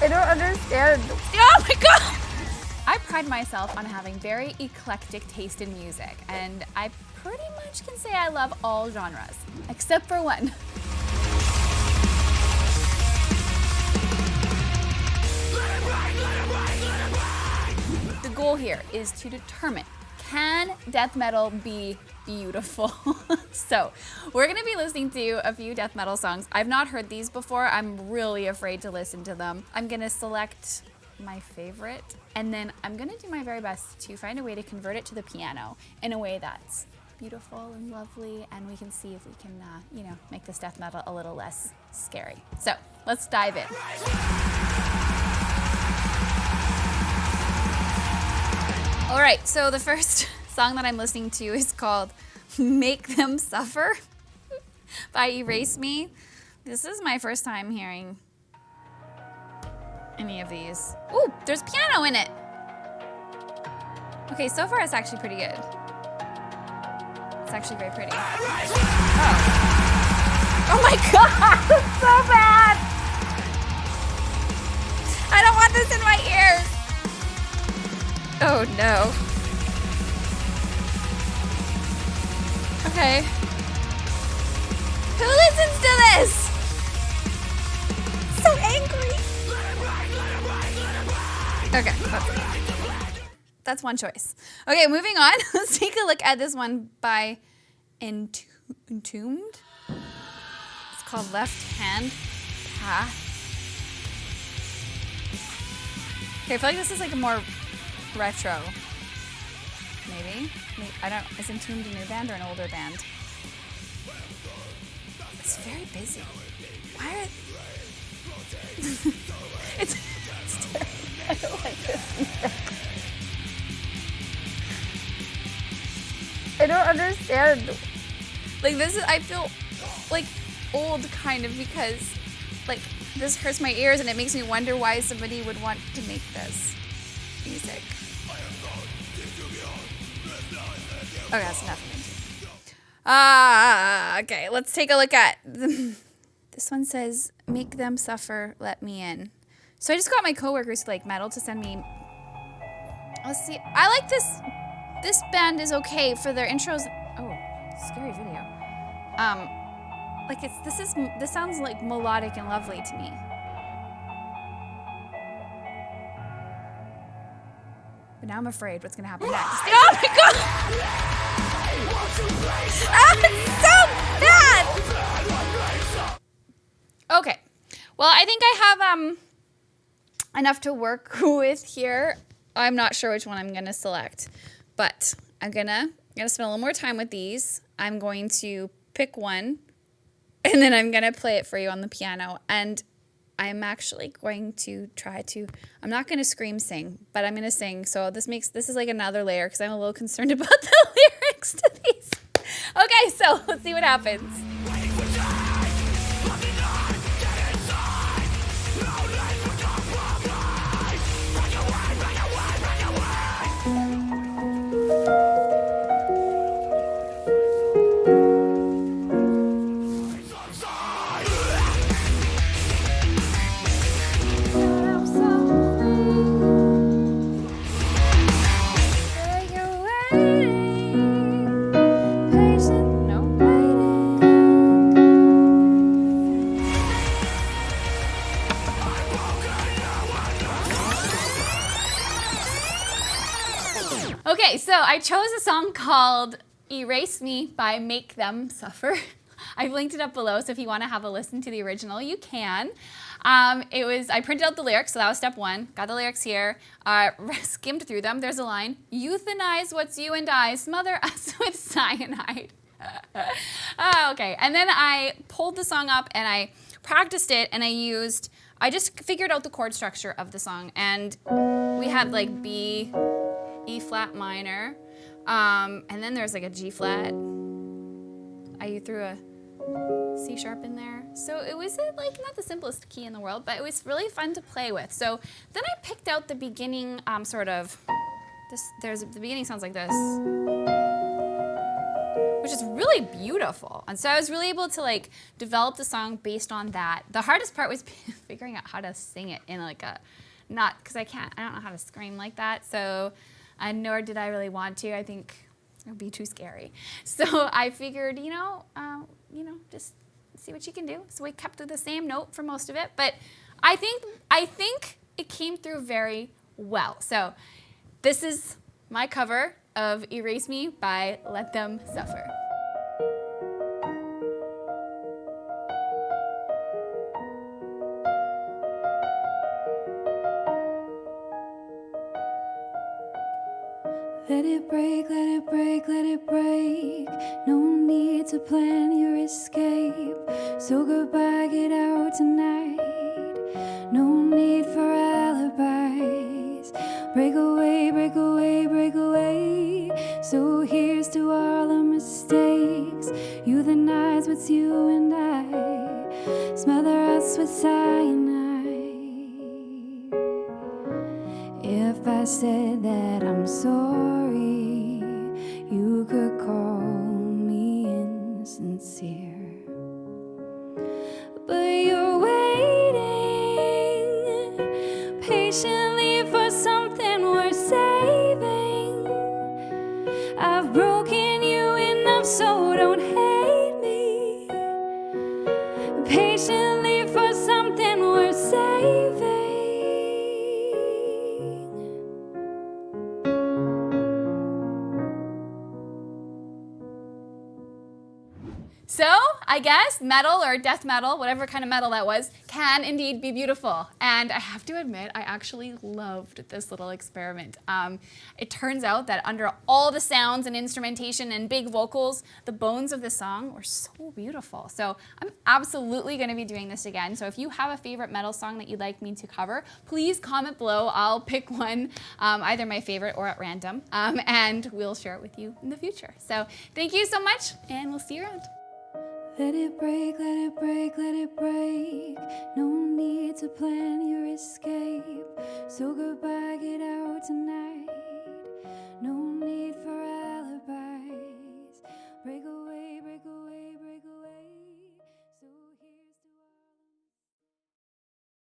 I don't understand. Oh my god! I pride myself on having very eclectic taste in music, and I pretty much can say I love all genres, except for one. The goal here is to determine, can death metal be beautiful? So we're gonna be listening to a few death metal songs. I've not heard these before. I'm really afraid to listen to them. I'm gonna select my favorite, and then I'm gonna do my very best to find a way to convert it to the piano in a way that's beautiful and lovely, and we can see if we can, make this death metal a little less scary. So let's dive in. All right, so the first song that I'm listening to is called Make Them Suffer by Erase Me. This is my first time hearing any of these. Ooh, there's piano in it. Okay, so far it's actually pretty good. It's actually very pretty. Oh my god, it's so bad. I don't want this in my ears. Oh no. Okay. Who listens to this? So angry. Okay. That's one choice. Okay, moving on. Let's take a look at this one by Entombed. It's called Left Hand Path. Okay, I feel like this is like a more retro. Maybe. I don't. Is Entombed a new band or an older band? It's very busy. Why are it's terrible. I don't like this music. I don't understand. Like this is, I feel like old kind of, because like this hurts my ears and it makes me wonder why somebody would want to make this music. Okay, that's enough. Okay, let's take a look at this one. Says, make them suffer, let me in. So I just got my coworkers who like metal to send me. Let's see. I like this. This band is okay for their intros. Oh, scary video. Like this sounds like melodic and lovely to me. But now I'm afraid what's gonna happen next. Oh my god! Oh, it's so bad! Okay. Well, I think I have enough to work with here. I'm not sure which one I'm gonna select, but I'm gonna spend a little more time with these. I'm going to pick one, and then I'm gonna play it for you on the piano. And I'm actually going to try to, I'm not going to scream sing, but I'm going to sing. So this is like another layer because I'm a little concerned about the lyrics to these. Okay, so let's see what happens. Okay, so I chose a song called Erase Me by Make Them Suffer. I've linked it up below, so if you want to have a listen to the original, you can. I printed out the lyrics, so that was step one. Got the lyrics here, skimmed through them. There's a line, euthanize what's you and I, smother us with cyanide. Okay, and then I pulled the song up and I practiced it, and I just figured out the chord structure of the song, and we had like B, E flat minor, and then there's like a G flat. I threw a C sharp in there. So it was like not the simplest key in the world, but it was really fun to play with. So then I picked out the beginning the beginning sounds like this. which is really beautiful. And so I was really able to like develop the song based on that. The hardest part was figuring out how to sing it in like a, not, because I don't know how to scream like that. So, nor did I really want to. I think it would be too scary. So I figured, just see what you can do. So we kept the same note for most of it, but I think it came through very well. So this is my cover of Erase Me by Let Them Suffer. Let it break, let it break, let it break. No need to plan your escape. So goodbye, get out tonight. No need for alibis. Break away, break away, break away. So here's to all our mistakes. You the nights, what's you and I. Smother us with cyanide. If I said that I'm sorry, you could call me insincere. But you're waiting patiently for something worth saving. I've broken you enough, so don't hate me. Patiently for something worth saving. So I guess metal or death metal, whatever kind of metal that was, can indeed be beautiful. And I have to admit, I actually loved this little experiment. It turns out that under all the sounds and instrumentation and big vocals, the bones of the song were so beautiful. So I'm absolutely going to be doing this again. So if you have a favorite metal song that you'd like me to cover, please comment below. I'll pick one, either my favorite or at random, and we'll share it with you in the future. So thank you so much, and we'll see you around. Let it break, let it break, let it break. No need to plan your escape. So goodbye, get out tonight.